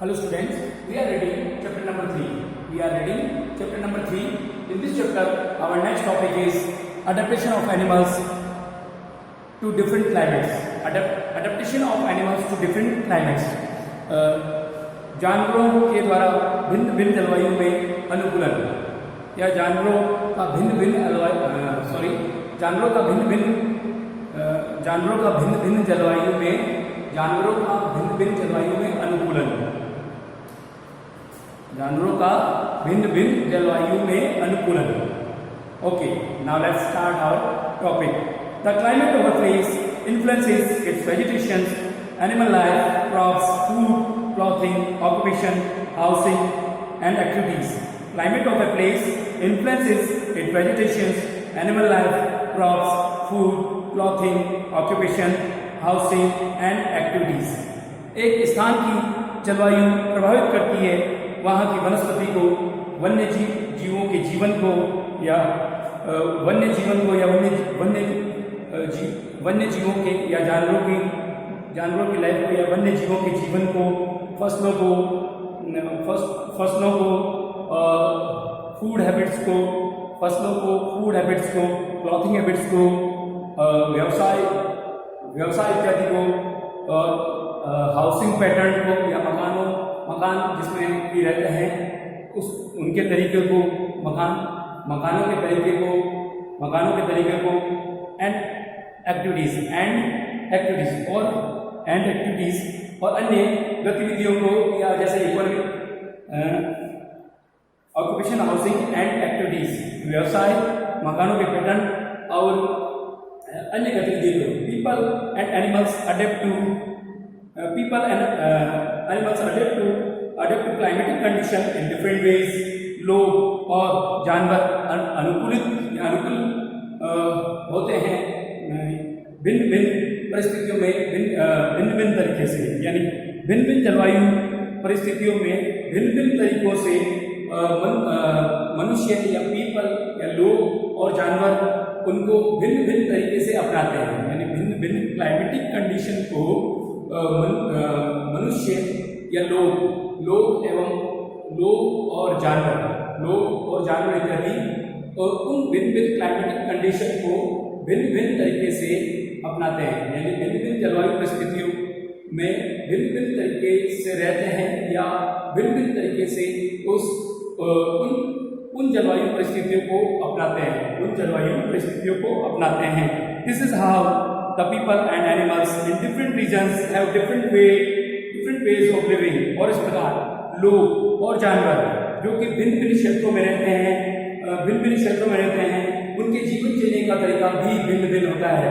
Hello students, we are reading chapter number 3. We are reading chapter number 3. In this chapter, our next topic is adaptation of animals to different climates. Adaptation of animals to different climates. जानवरों के द्वारा भिन्न भिन्न जलवायु में अनुकूलन या जानवरों का भिन्न भिन्न जलवायु में अनुकूलन Okay, now let's start our topic. The climate of a place influences its vegetation, animal life, crops, food, clothing, occupation, housing, and activities. Climate of a place influences its vegetation, animal life, crops, food, clothing, occupation, housing, and activities. एक स्थान की जलवायु प्रभावित करती है वहाँ की वनस्पति को, वन्य जीवों के जीवन को या वन्य जीवों के या जानवरों की लाइफ को या वन्य जीवों के जीवन को, फसलों को फूड हैबिट्स को, क्लॉथिंग हैबिट्स को, व्यवसाय इत्यादि को, और हाउसिंग पैटर्न को या मकान जिसमें भी रहते हैं उनके तरीके को, मकानों के तरीके को एंड एक्टिविटीज और अन्य गतिविधियों को या जैसे economic occupation, housing and activities, व्यवसाय, मकानों के पैटर्न और अन्य गतिविधियों को people and animals adapt to climatic condition in different ways. लोग और जानवर अनुकूल होते हैं भिन्न परिस्थितियों में भिन्न तरीके से, यानी भिन्न जलवायु परिस्थितियों में भिन्न तरीकों से मनुष्य या पीपल या लोग और जानवर उनको भिन्न तरीके से अपनाते हैं. यानी भिन्न क्लाइमेटिक कंडीशन को मनुष्य या लोग और जानवर इत्यादि और उन भिन्न क्लाइमेटिक कंडीशन को भिन्न तरीके से अपनाते हैं. यानी भिन्न जलवायु परिस्थितियों में भिन्न तरीके से रहते हैं या भिन्न तरीके से उन जलवायु परिस्थितियों को अपनाते हैं. This is how the people and animals in different regions have different ways of living. और इस प्रकार लोग और जानवर जो कि भिन्न क्षेत्रों में रहते हैं, उनके जीवन जीने का तरीका भी भिन्न होता है.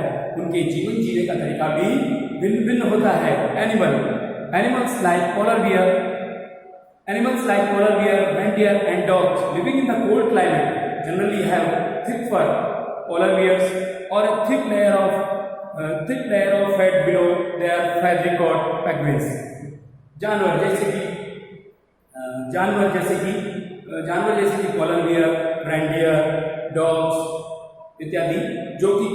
Animals like polar bear, reindeer and dogs living in the cold climate generally have thick fur. Polar bears or a thick layer of fat below their feathery coat. Penguins. जानवर जैसे कि पोलर बियर, रेंडियर, डॉग्स इत्यादि जो कि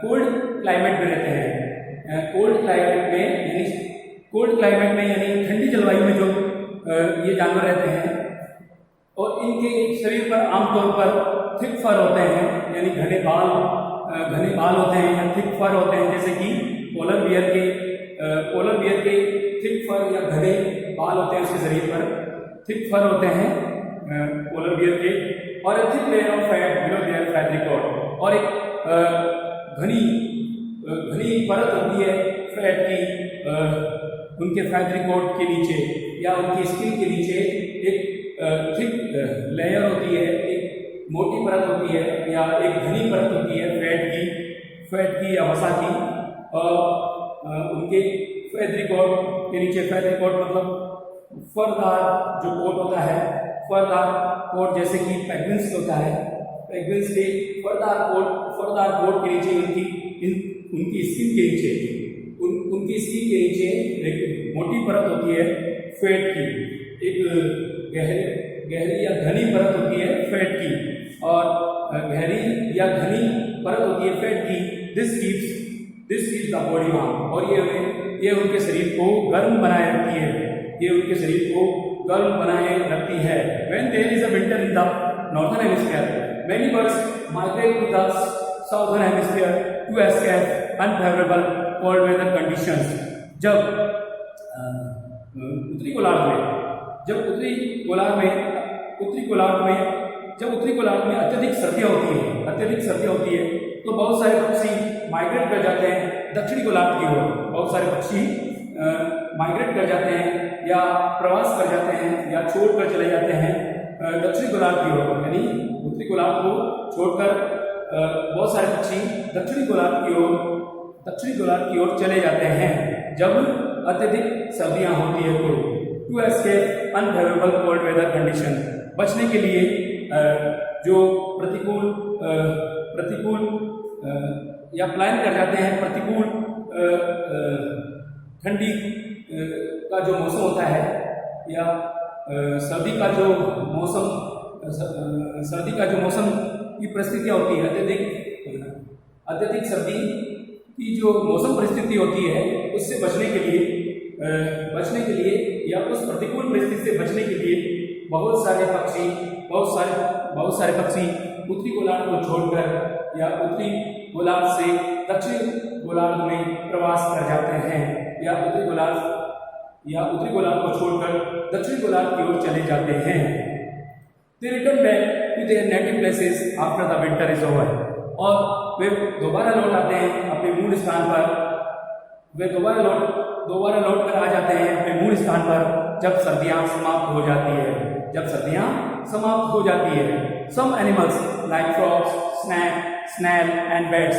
cold climate में रहते हैं. Cold climate में यानी ठंडी जलवायु में जो ये जानवर रहते हैं और इनके शरीर पर आमतौर पर थिक फर होते हैं, यानी घने बाल होते हैं या थिक फर होते हैं. जैसे कि पोलर बियर के थिक फर या घने बाल होते हैं, उसके शरीर पर थिक फर होते हैं पोलर बियर के. और एक thick layer of fat below their fatty coat, और एक घनी परत होती है फैट की उनके फैटरी कोट के नीचे या उनकी स्किन के नीचे. एक थिक लेयर होती है, एक मोटी परत होती है या एक घनी परत होती है फैट की या वसा की. और उनके फैटरी कोट के नीचे, फैटरी कोट मतलब फरदार जो कोट होता है, फरदार कोट जैसे कि पेंगुइन्स होता है. पेंगुइन्स के फरदार कोट के नीचे उनकी स्किन के नीचे एक मोटी परत होती है फैट की, एक गहरी या घनी परत होती है फैट की, और गहरी या घनी परत होती है फैट की. This keeps the body warm, और ये उनके शरीर को गर्म बनाए रखती है. ये उनके शरीर को गर्म बनाए रखती है। When there is a winter in the northern hemisphere, many birds migrate to the southern hemisphere to escape unfavorable cold weather conditions. जब उत्तरी गोलार्ध में अत्यधिक सर्दियाँ होती है तो बहुत सारे पक्षी माइग्रेट कर जाते हैं दक्षिणी गोलार्ध की ओर। बहुत सारे पक्षी माइग्रेट कर जाते हैं या प्रवास कर जाते हैं या छोड़कर चले जाते हैं दक्षिणी गोलार्ध की ओर, यानी उत्तरी गोलार्ध को छोड़कर बहुत सारे पक्षी दक्षिणी गोलार्ध की ओर चले जाते हैं जब अत्यधिक सर्दियां होती है। तो to escape unfavourable cold weather condition, बचने के लिए जो प्रतिकूल या प्लान कर जाते हैं प्रतिकूल ठंडी का जो मौसम होता है या सर्दी का जो मौसम की परिस्थितियाँ होती है, अत्यधिक सर्दी की जो मौसम परिस्थिति होती है उससे बचने के लिए या उस प्रतिकूल परिस्थिति से बचने के लिए बहुत सारे पक्षी उत्तरी गोलार्ध को छोड़कर या उत्तरी गोलार्ध से दक्षिण गोलार्ध में प्रवास कर जाते हैं या उत्तरी गोलार्ध को छोड़कर दक्षिण गोलार्ध की ओर चले जाते हैं। They return back to their native places after the winter is over, और वे दोबारा लौट आते हैं अपने मूल स्थान पर। वे दोबारा लौट कर आ जाते हैं अपने मूल स्थान पर जब सर्दियां समाप्त हो जाती है। Some animals like frogs, snail and bats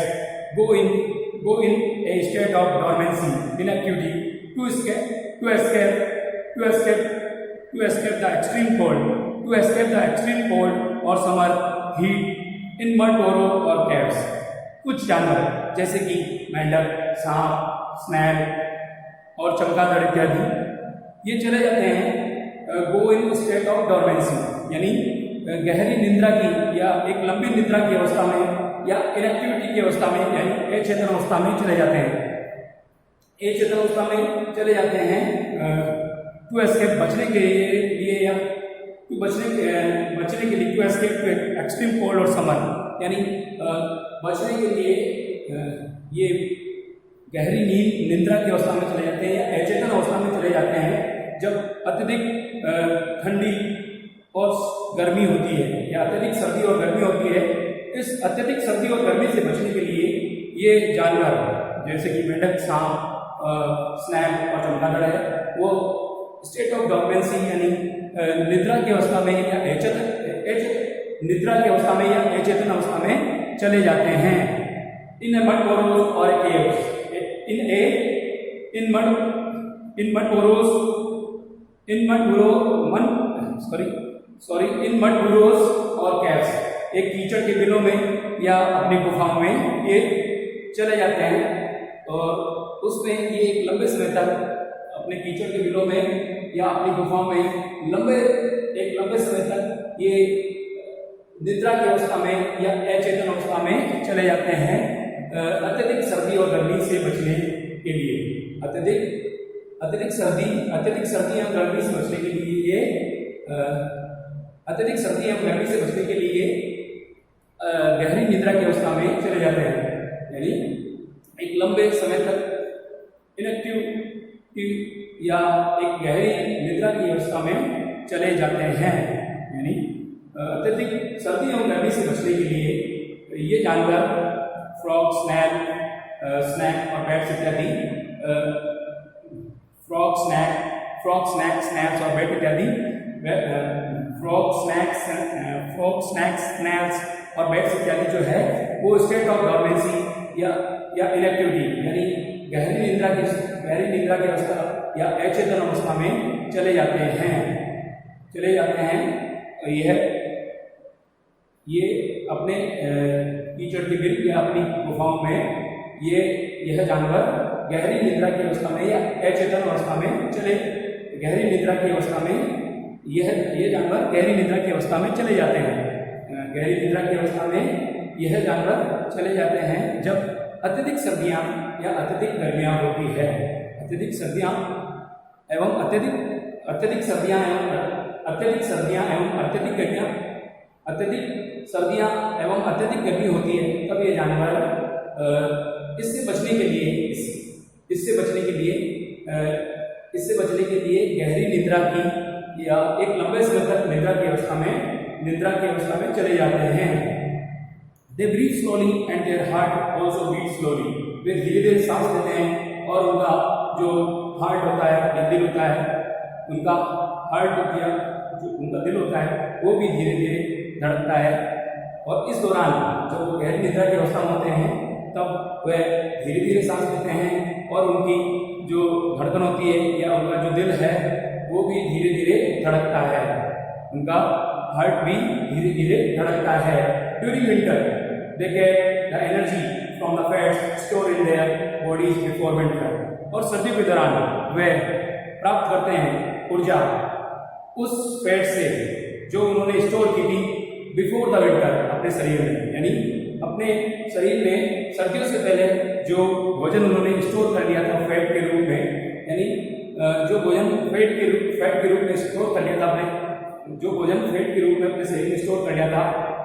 go in a state of dormancy, inactivity to escape the extreme cold or summer heat in mud burrow or caves. कुछ जानवर जैसे कि मेंढक, सांप, स्नैल और चमगादड़ इत्यादि ये चले जाते हैं गो इन स्टेट ऑफ डॉर्मेंसी, यानी गहरी निद्रा की या एक लंबी निद्रा की अवस्था में या इनएक्टिविटी की अवस्था में यानी अचेतन अवस्था में चले जाते हैं टू एस्केप बचने के लिए टू एस्केप एक्सट्रीम कोल्ड और समर, यानी बचने के लिए ये गहरी निद्रा की अवस्था में चले जाते हैं या अचेतन अवस्था में चले जाते हैं जब अत्यधिक ठंडी और गर्मी होती है या अत्यधिक सर्दी और गर्मी होती है। इस अत्यधिक सर्दी और गर्मी से बचने के लिए ये जानवर जैसे कि मेंढक, सांप, स्नैल और चमगादड़ है वो स्टेट ऑफ डॉर्मेंसी यानी निद्रा की अवस्था में या अचेतन अवस्था में चले जाते हैं। इन मड बोरोज और केव्स इन मड बुरोज और कैव्स एक कीचड़ के बिलों में या अपनी गुफाओं में ये चले जाते हैं और उसमें ये एक लंबे समय तक अपने कीचड़ के बिलों में या अपनी गुफाओं में लंबे समय तक ये निद्रा की अवस्था में या अचेतन अवस्था में चले जाते हैं अत्यधिक सर्दी और गर्मी से बचने के लिए। अत्यधिक सर्दी और गर्मी से बचने के लिए ये गहरी निद्रा की अवस्था में चले जाते हैं, यानी एक लंबे समय तक इनएक्टिव या एक गहरी निद्रा की अवस्था में चले जाते हैं। यानी अत्यधिक सर्दी और गर्मी से बचने के लिए ये जानवर फ्रॉग, स्नैक और बैट्स इत्यादि स्नैक्स और बैट इत्यादि स्नैक्स और बैट्स इत्यादि जो है वो स्टेट ऑफ डॉर्मेंसी या इनएक्टिविटी यानी गहरी निद्रा की अवस्था या अचेतन अवस्था में चले जाते हैं। ये अपने कीचड़ के बिल या अपनी गुफाओं में यह जानवर गहरी निद्रा की अवस्था में या अचेतन अवस्था में गहरी निद्रा की अवस्था में ये जानवर गहरी निद्रा की अवस्था में चले जाते हैं। गहरी निद्रा की अवस्था में यह जानवर चले जाते हैं जब अत्यधिक सर्दियाँ या अत्यधिक गर्मियाँ होती है। अत्यधिक सर्दियाँ एवं अत्यधिक अत्यधिक सर्दियाँ एवं अत्यधिक गर्मी होती है, तब ये जानवर इससे बचने के लिए गहरी निद्रा की या एक लंबे समय तक निद्रा की अवस्था में चले जाते हैं। They breathe slowly and their heart also beats slowly. वे धीरे धीरे सांस लेते हैं और उनका जो हार्ट होता है या दिल होता है, उनका दिल होता है वो भी धीरे धीरे धड़कता है। और इस दौरान जब वो गहरी निद्रा की अवस्था में होते हैं तब वे धीरे धीरे सांस लेते हैं और उनकी जो धड़कन होती है या उनका जो दिल है वो भी धीरे धीरे धड़कता है, उनका हार्ट भी धीरे धीरे धड़कता है। During winter they get the energy from the fats stored in their bodies before winter. और सर्दियों के दौरान वे प्राप्त करते हैं ऊर्जा उस फैट से जो उन्होंने स्टोर की थी बिफोर द विंटर, अपने शरीर में, यानी अपने शरीर में सर्दियों से पहले जो वजन उन्होंने स्टोर कर लिया था फैट के रूप में, यानी जो भोजन फैट के रूप में स्टोर कर लिया था अपने शरीर में स्टोर कर लिया था,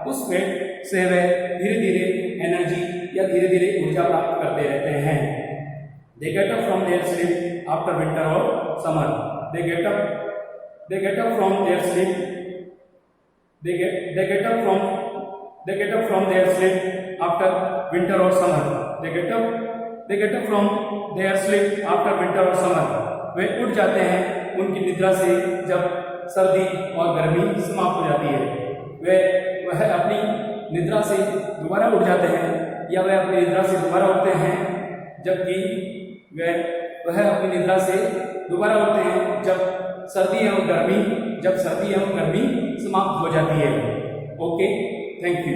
उस फैट से वे धीरे धीरे एनर्जी या धीरे धीरे ऊर्जा प्राप्त करते रहते हैं। They get up from their sleep after winter or summer. They get up from their sleep after winter or summer. वे उठ जाते हैं उनकी निद्रा से जब सर्दी और गर्मी समाप्त हो जाती है। वह अपनी निद्रा से दोबारा उठ जाते हैं या वह अपनी निद्रा से दोबारा उठते हैं जबकि वह अपनी निद्रा से दोबारा उठते हैं जब सर्दी एवं गर्मी समाप्त हो जाती है। Okay, thank you.